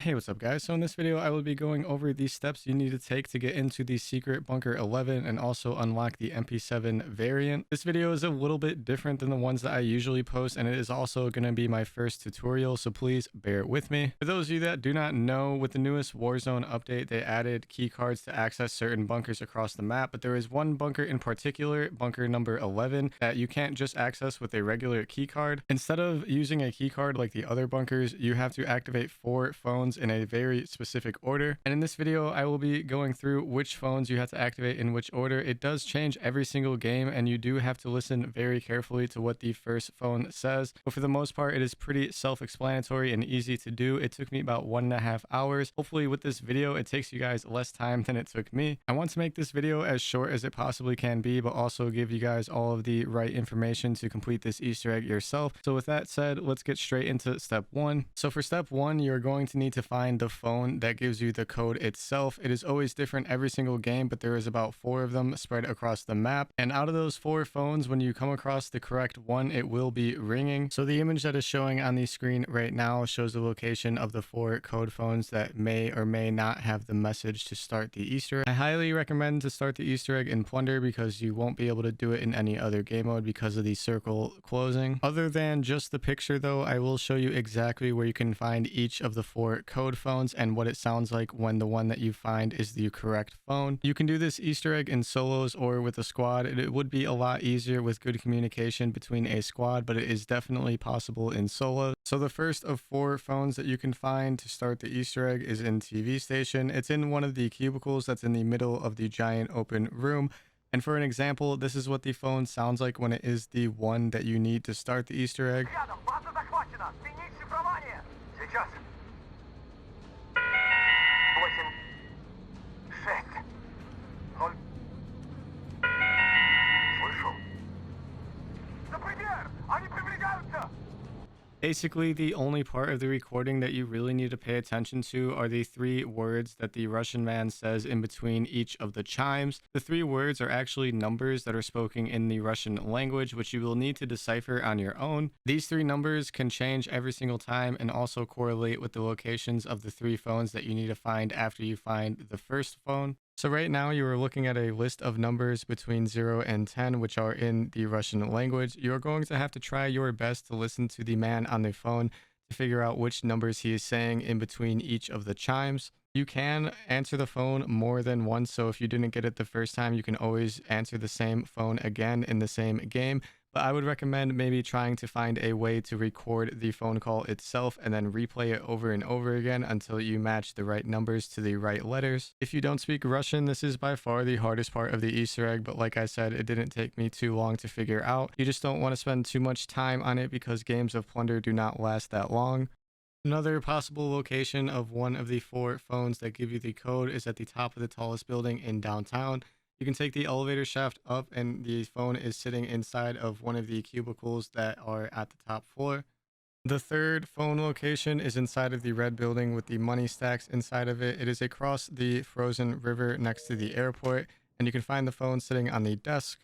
Hey, what's up guys? So in this video, I will be going over the steps you need to take to get into the secret bunker 11 and also unlock the MP7 variant. This video is a little bit different than the ones that I usually post, and it is also going to be my first tutorial, so please bear with me. For those of you that do not know, with the newest Warzone update, they added key cards to access certain bunkers across the map, but there is one bunker in particular, bunker number 11, that you can't just access with a regular key card. Instead of using a key card like the other bunkers, you have to activate 4 phones in a very specific order, and in this video I will be going through which phones you have to activate in which order. It does change every single game, and you do have to listen very carefully to what the first phone says, but for the most part it is pretty self-explanatory and easy to do. It took me about 1.5 hours. Hopefully with this video it takes you guys less time than it took me. I want to make this video as short as it possibly can be, but also give you guys all of the right information to complete this Easter egg yourself. So with that said, let's get straight into step 1. So for step 1, you're going to need to find the phone that gives you the code itself. It is always different every single game, but there is about 4 of them spread across the map, and out of those 4 phones, when you come across the correct one, it will be ringing. So the image that is showing on the screen right now shows the location of the 4 code phones that may or may not have the message to start the Easter egg. I highly recommend to start the Easter egg in Plunder because you won't be able to do it in any other game mode because of the circle closing. Other than just the picture though, I will show you exactly where you can find each of the 4 code phones and what it sounds like when the one that you find is the correct phone. You can do this Easter egg in solos or with a squad. It would be a lot easier with good communication between a squad, but it is definitely possible in solo. So the first of 4 phones that you can find to start the Easter egg is in TV station. It's in one of the cubicles that's in the middle of the giant open room. And for an example, this is what the phone sounds like when it is the one that you need to start the Easter egg. Basically, the only part of the recording that you really need to pay attention to are the 3 words that the Russian man says in between each of the chimes. The 3 words are actually numbers that are spoken in the Russian language, which you will need to decipher on your own. These 3 numbers can change every single time and also correlate with the locations of the 3 phones that you need to find after you find the first phone. So right now you are looking at a list of numbers between 0 and 10, which are in the Russian language. You're going to have to try your best to listen to the man on the phone to figure out which numbers he is saying in between each of the chimes. You can answer the phone more than once, so if you didn't get it the first time, you can always answer the same phone again in the same game. But I would recommend maybe trying to find a way to record the phone call itself and then replay it over and over again until you match the right numbers to the right letters. If you don't speak Russian, this is by far the hardest part of the Easter egg, but like I said, it didn't take me too long to figure out. You just don't want to spend too much time on it because games of Plunder do not last that long. Another possible location of one of the 4 phones that give you the code is at the top of the tallest building in downtown. You can take the elevator shaft up and the phone is sitting inside of one of the cubicles that are at the top floor. The 3rd phone location is inside of the red building with the money stacks inside of it. It is across the frozen river next to the airport, and you can find the phone sitting on the desk.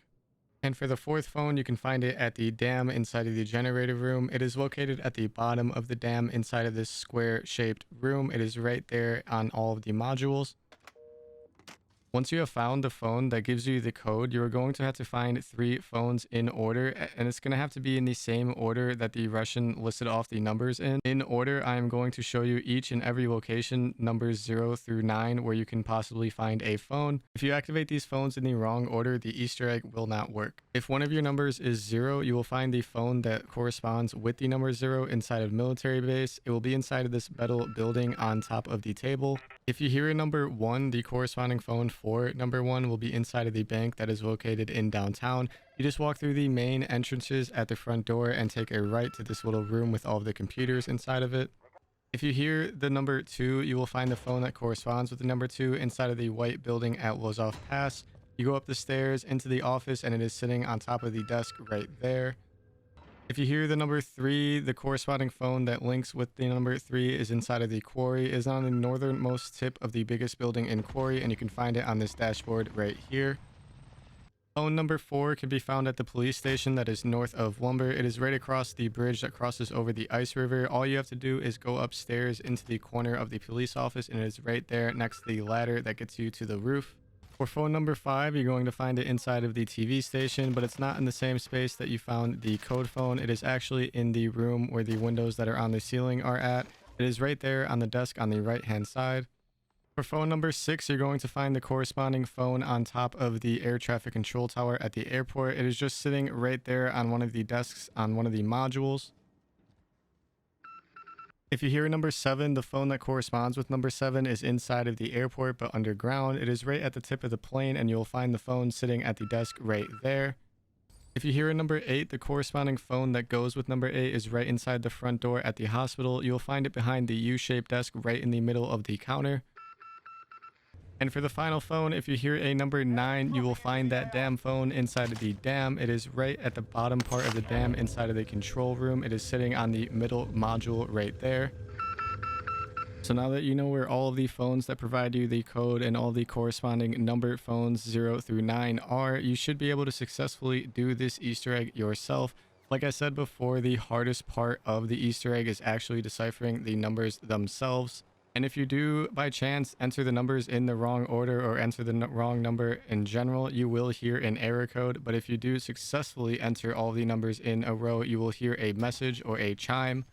And for the 4th phone, you can find it at the dam inside of the generator room. It is located at the bottom of the dam inside of this square shaped room. It is right there on all of the modules. Once you have found the phone that gives you the code, you are going to have to find 3 phones in order, and it's going to have to be in the same order that the Russian listed off the numbers in. In order, I am going to show you each and every location, numbers 0 through 9, where you can possibly find a phone. If you activate these phones in the wrong order, the Easter egg will not work. If one of your numbers is 0, you will find the phone that corresponds with the number 0 inside of military base. It will be inside of this metal building on top of the table. If you hear a number 1, the corresponding phone for number 1 will be inside of the bank that is located in downtown. You just walk through the main entrances at the front door and take a right to this little room with all of the computers inside of it. If you hear the number 2, you will find the phone that corresponds with the number 2 inside of the white building at Lozov Pass. You go up the stairs into the office and it is sitting on top of the desk right there. If you hear the number 3, the corresponding phone that links with the number 3 is inside of the quarry. It is on the northernmost tip of the biggest building in quarry, and you can find it on this dashboard right here. Phone number 4 can be found at the police station that is north of Lumber. It is right across the bridge that crosses over the ice river. All you have to do is go upstairs into the corner of the police office, and it is right there next to the ladder that gets you to the roof. For phone number 5, you're going to find it inside of the TV station, but it's not in the same space that you found the code phone. It is actually in the room where the windows that are on the ceiling are at. It is right there on the desk on the right hand side. For phone number 6, you're going to find the corresponding phone on top of the air traffic control tower at the airport. It is just sitting right there on one of the desks on one of the modules. If you hear number 7, the phone that corresponds with number 7 is inside of the airport but underground. It is right at the tip of the plane, and you'll find the phone sitting at the desk right there. If you hear a number 8, the corresponding phone that goes with number 8 is right inside the front door at the hospital. You'll find it behind the U-shaped desk right in the middle of the counter. And for the final phone, if you hear a number 9, you will find that damn phone inside of the dam. It is right at the bottom part of the dam inside of the control room. It is sitting on the middle module right there. So now that you know where all of the phones that provide you the code and all the corresponding numbered phones 0 through 9 are, you should be able to successfully do this Easter egg yourself. Like I said before, the hardest part of the Easter egg is actually deciphering the numbers themselves. And if you do by chance enter the numbers in the wrong order or enter the wrong number in general, you will hear an error code. But if you do successfully enter all the numbers in a row, you will hear a message or a chime.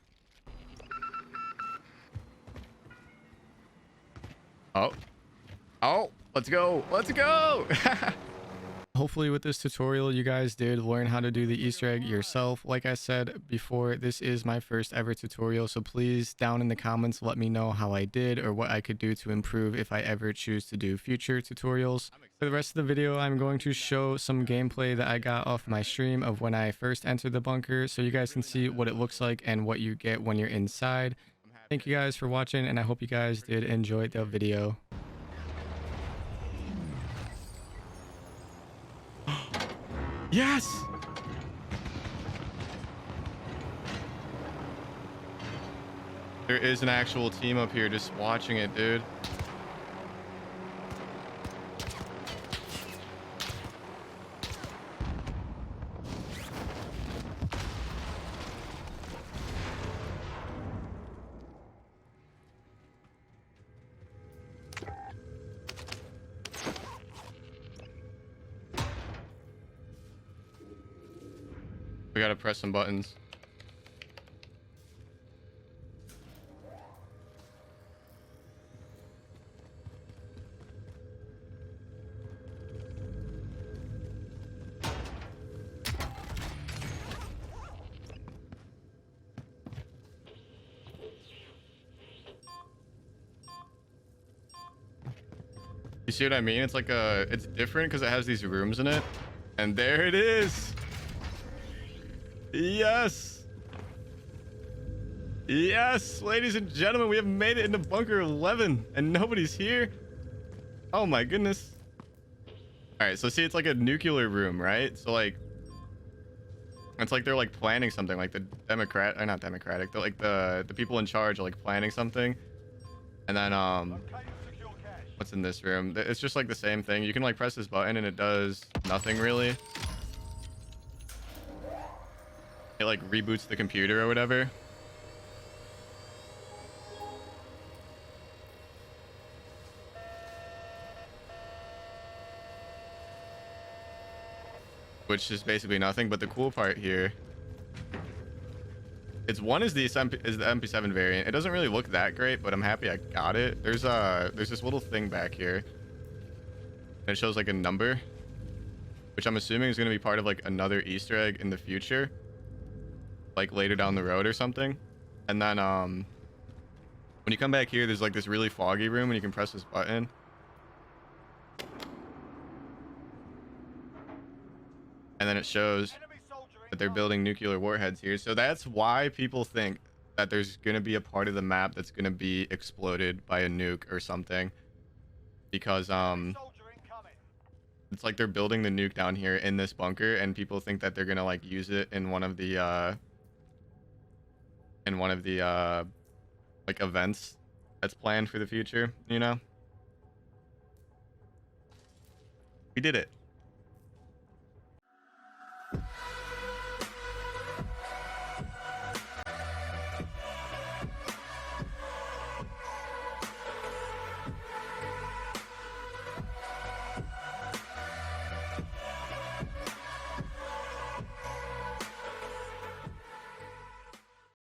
Oh, let's go. Let's go. Hopefully with this tutorial, you guys did learn how to do the Easter egg yourself. Like I said before, this is my first ever tutorial, so please down in the comments let me know how I did or what I could do to improve if I ever choose to do future tutorials. For the rest of the video, I'm going to show some gameplay that I got off my stream of when I first entered the bunker, so you guys can see what it looks like and what you get when you're inside. Thank you guys for watching, and I hope you guys did enjoy the video. Yes! There is an actual team up here just watching it, dude. We gotta press some buttons. You see what I mean? It's like it's different because it has these rooms in it. And there it is. Yes. Yes, ladies and gentlemen, we have made it into bunker 11 and nobody's here. Oh my goodness. All right, so see, it's like a nuclear room, right? So like, it's like they're like planning something, like the not democratic, they're like the people in charge are like planning something. And then what's in this room? It's just like the same thing. You can like press this button and it does nothing really. It like reboots the computer or whatever. Which is basically nothing, but the cool part here, it's one is the MP7 variant. It doesn't really look that great, but I'm happy I got it. There's this little thing back here. And it shows like a number, which I'm assuming is going to be part of like another Easter egg in the future. Like later down the road or something. And then when you come back here, there's like this really foggy room and you can press this button and then it shows that they're building nuclear warheads here. So that's why people think that there's gonna be a part of the map that's gonna be exploded by a nuke or something, because it's like they're building the nuke down here in this bunker and people think that they're gonna like use it in one of the like events that's planned for the future, you know. We did it.